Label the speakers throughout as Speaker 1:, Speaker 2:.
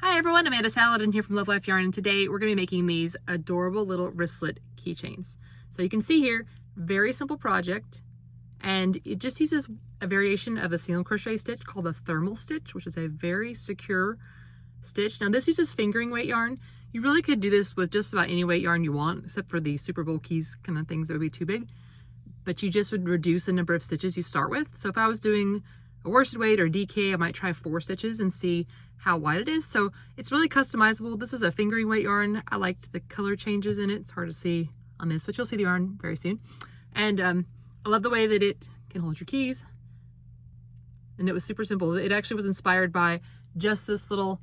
Speaker 1: Hi everyone, Amanda Saladin here from Love Life Yarn, and today we're going to be making these adorable little wristlet keychains. So you can see here, very simple project, and it just uses a variation of a single crochet stitch called a thermal stitch, which is a very secure stitch. Now this uses fingering weight yarn. You really could do this with just about any weight yarn you want, except for the super bulkies kind of things that would be too big. But you just would reduce the number of stitches you start with. So if I was doing a worsted weight or DK, I might try 4 stitches and see how wide it is. So it's really customizable. This is a fingering weight yarn. I liked the color changes in it. It's hard to see on this, but you'll see the yarn very soon. And I love the way that it can hold your keys. And it was super simple. It actually was inspired by just this little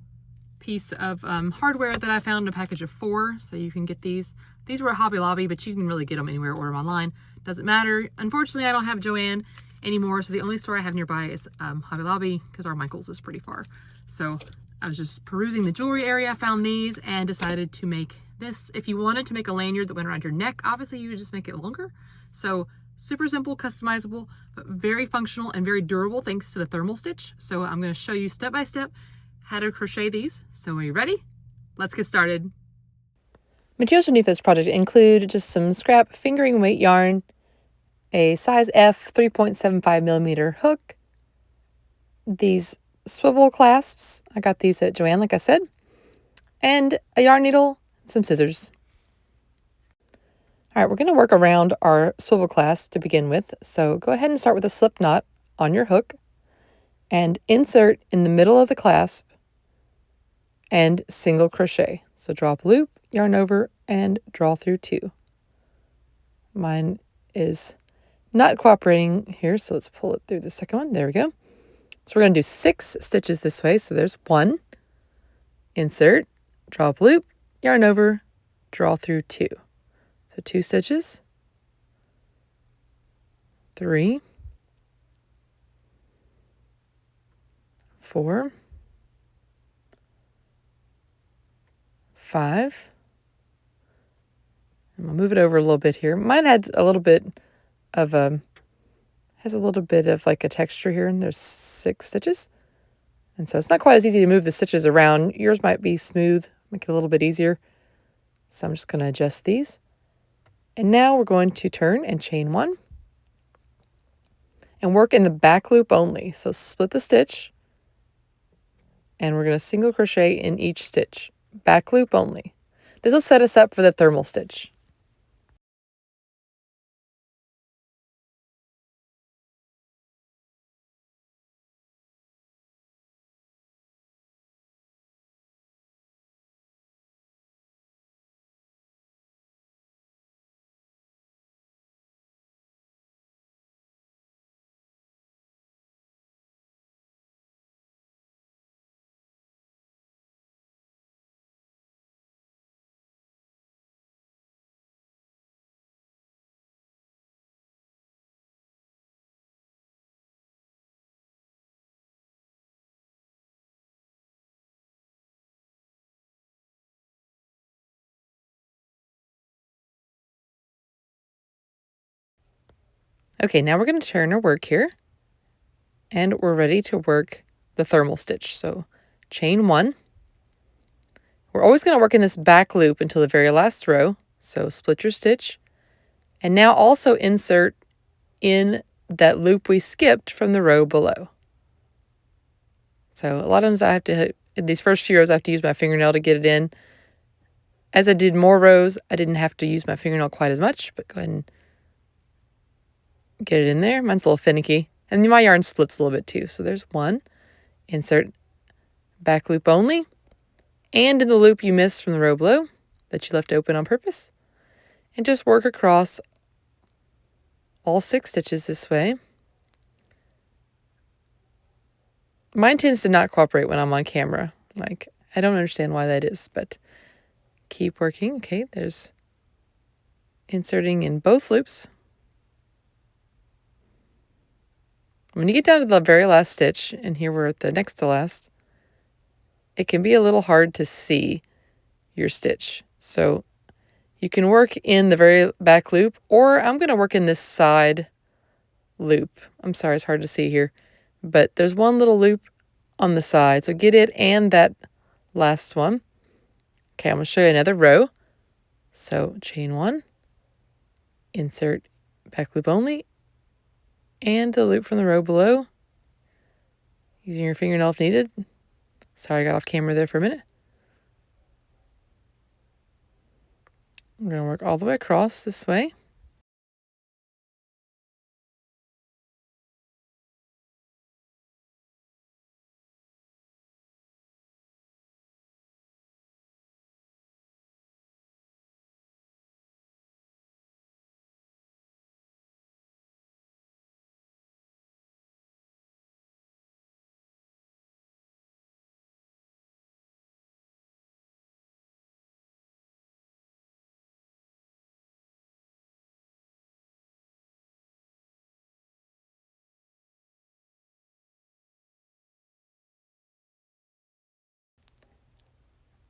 Speaker 1: piece of hardware that I found in a package of 4. So you can get these. These were at Hobby Lobby, but you can really get them anywhere, order them online. Doesn't matter. Unfortunately, I don't have Joann anymore, so the only store I have nearby is Hobby Lobby, because our Michael's is pretty far. So I was just perusing the jewelry area, found these, and decided to make this. If you wanted to make a lanyard that went around your neck, obviously you would just make it longer. So super simple, customizable, but very functional and very durable thanks to the thermal stitch. So I'm going to show you step by step how to crochet these. So are you ready? Let's get started.
Speaker 2: Materials underneath this project include just some scrap fingering weight yarn, a size F 3.75 millimeter hook, these swivel clasps, I got these at Joann like I said, and a yarn needle, and some scissors. All right, we're going to work around our swivel clasp to begin with, so go ahead and start with a slip knot on your hook and insert in the middle of the clasp and single crochet. So draw up a loop, yarn over, and draw through 2. Mine is not cooperating here, so let's pull it through the second one. There we go. So we're going to do 6 stitches this way. So there's 1, insert, draw up a loop, yarn over, draw through 2. So 2 stitches, 3, 4, 5. And I'll move it over a little bit here. Mine had a little bit of has a little bit of like a texture here, and there's 6 stitches. And so it's not quite as easy to move the stitches around. Yours might be smooth, make it a little bit easier. So I'm just going to adjust these. And now we're going to turn and chain 1 and work in the back loop only. So split the stitch, and we're going to single crochet in each stitch, back loop only. This will set us up for the thermal stitch. Okay, now we're going to turn our work here, and we're ready to work the thermal stitch. So chain 1. We're always going to work in this back loop until the very last row. So split your stitch, and now also insert in that loop we skipped from the row below. So a lot of times I have to, in these first few rows, I have to use my fingernail to get it in. As I did more rows, I didn't have to use my fingernail quite as much, but go ahead and get it in there. Mine's a little finicky. And my yarn splits a little bit too. So there's 1. Insert back loop only. And in the loop you missed from the row below that you left open on purpose. And just work across all 6 stitches this way. Mine tends to not cooperate when I'm on camera. Like, I don't understand why that is, but keep working. Okay, there's inserting in both loops. When you get down to the very last stitch, and here we're at the next to last, it can be a little hard to see your stitch. So you can work in the very back loop, or I'm going to work in this side loop. I'm sorry, it's hard to see here, but there's one little loop on the side. So get it and that Last one. Okay, I'm going to show you another row. So chain 1, insert back loop only, and the loop from the row below, using your fingernail if needed. Sorry, I got off camera there for a minute. I'm going to work all the way across this way.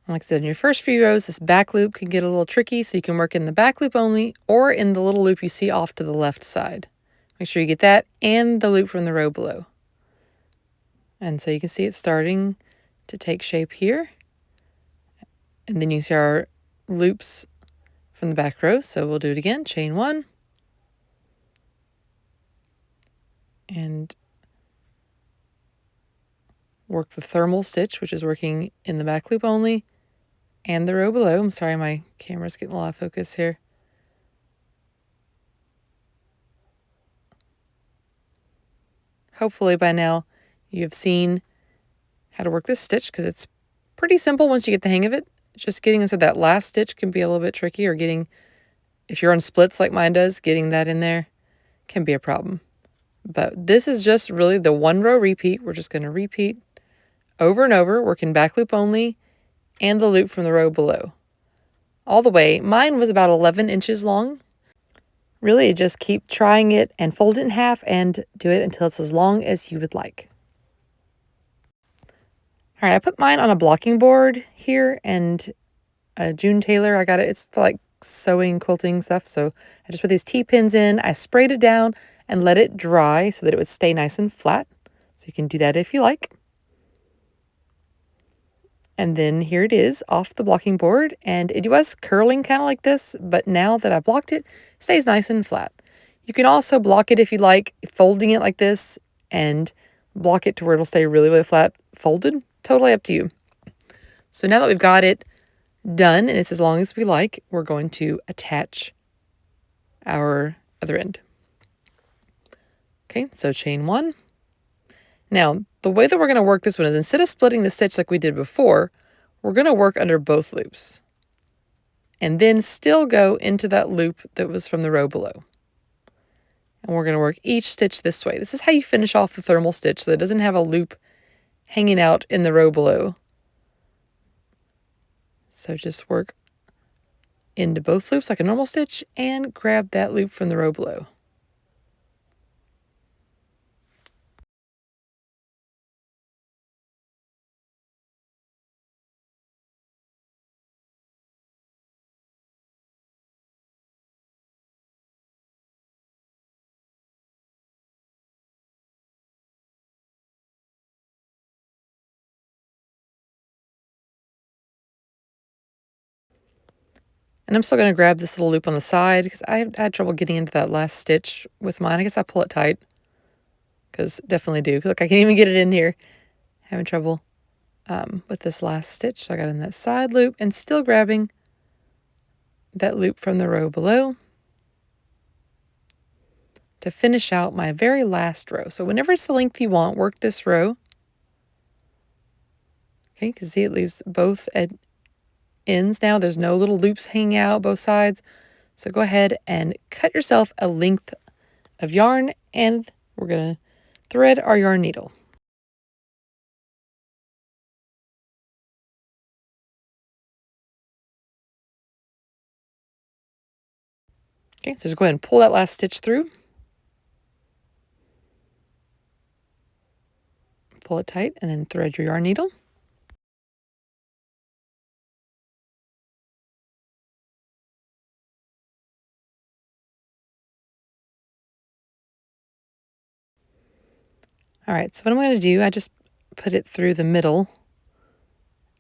Speaker 2: Like I said, in your first few rows, this back loop can get a little tricky, so you can work in the back loop only or in the little loop you see off to the left side. Make sure you get that and the loop from the row below. And so you can see it starting to take shape here. And then you see our loops from the back row. So we'll do it again. Chain 1. And work the thermal stitch, which is working in the back loop only, and the row below. I'm sorry, my camera's getting a lot of focus here. Hopefully by now you have seen how to work this stitch, because it's pretty simple once you get the hang of it. Just getting into that last stitch can be a little bit tricky, or getting, if you're on splits like mine does, getting that in there can be a problem. But this is just really the one row repeat. We're just going to repeat over and over, working back loop only and the loop from the row below. All the way. Mine was about 11 inches long. Really, just keep trying it and fold it in half and do it until it's as long as you would like. All right, I put mine on a blocking board here, and June Taylor, I got it. It's for like sewing, quilting stuff. So I just put these T-pins in. I sprayed it down and let it dry so that it would stay nice and flat. So you can do that if you like. And then here it is off the blocking board, and it was curling kind of like this, but now that I blocked it, it stays nice and flat. You can also block it if you like, folding it like this and block it to where it'll stay really, really flat folded. Totally up to you. So now that we've got it done and it's as long as we like, we're going to attach our other end. Okay, so chain 1. Now, the way that we're going to work this one is, instead of splitting the stitch like we did before, we're going to work under both loops and then still go into that loop that was from the row below. And we're going to work each stitch this way. This is how you finish off the thermal stitch, so it doesn't have a loop hanging out in the row below. So just work into both loops like a normal stitch and grab that loop from the row below. And I'm still going to grab this little loop on the side, because I had trouble getting into that last stitch with mine. I guess I pull it tight, because definitely do. Look, I can't even get it in here. Having trouble with this last stitch. So I got in that side loop and still grabbing that loop from the row below to finish out my very last row. So whenever it's the length you want, work this row. Okay, you can see it leaves both ends now. There's no little loops hanging out both sides. So go ahead and cut yourself a length of yarn, and we're going to thread our yarn needle. Okay, so just go ahead and pull that last stitch through. Pull it tight and then thread your yarn needle. All right, so what I'm going to do, I just put it through the middle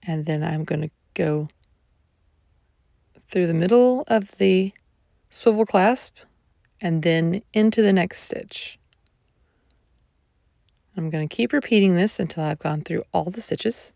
Speaker 2: And then I'm going to go through the middle of the swivel clasp and then into the next stitch. I'm going to keep repeating this until I've gone through all the stitches.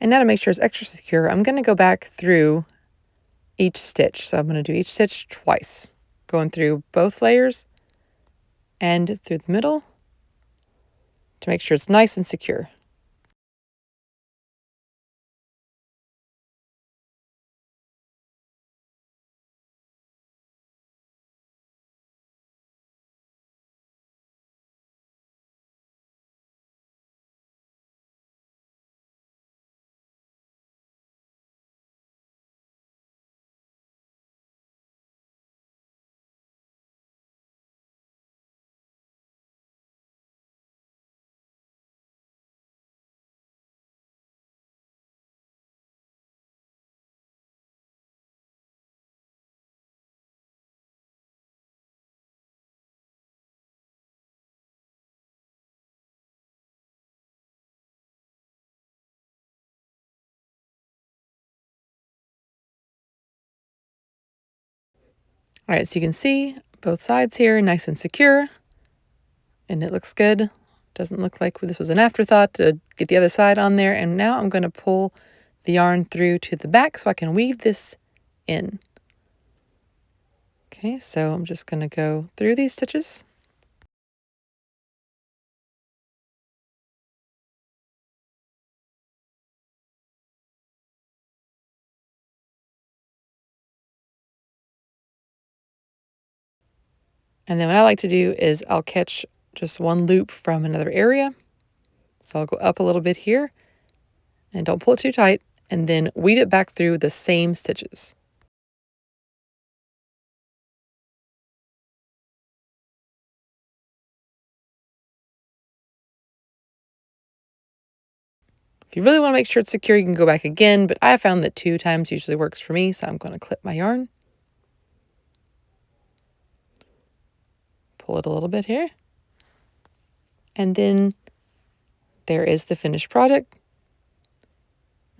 Speaker 2: And now to make sure it's extra secure, I'm going to go back through each stitch. So I'm going to do each stitch twice, going through both layers and through the middle to make sure it's nice and secure. All right, so you can see both sides here, nice and secure, and it looks good. Doesn't look like this was an afterthought to get the other side on there. And now I'm going to pull the yarn through to the back so I can weave this in. Okay, so I'm just going to go through these stitches. And then what I like to do is I'll catch just one loop from another area. So I'll go up a little bit here and don't pull it too tight, and then weave it back through the same stitches. If you really want to make sure it's secure, you can go back again, but I found that 2 times usually works for me, so I'm going to clip my yarn. Pull it a little bit here. And then there is the finished project.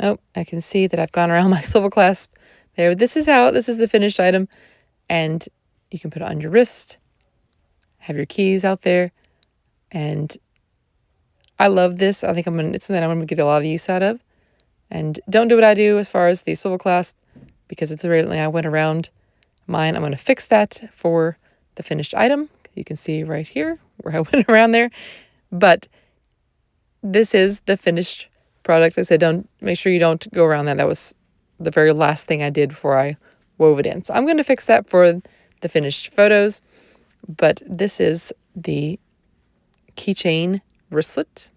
Speaker 2: Oh, I can see that I've gone around my swivel clasp there. This is the finished item, and you can put it on your wrist, have your keys out there, and I love this. I think it's something I'm going to get a lot of use out of. And don't do what I do as far as the swivel clasp, because it's originally I went around mine. I'm going to fix that for the finished item. You can see right here where I went around there. But this is the finished product. I said, make sure you don't go around that. That was the very last thing I did before I wove it in. So I'm going to fix that for the finished photos. But this is the keychain wristlet.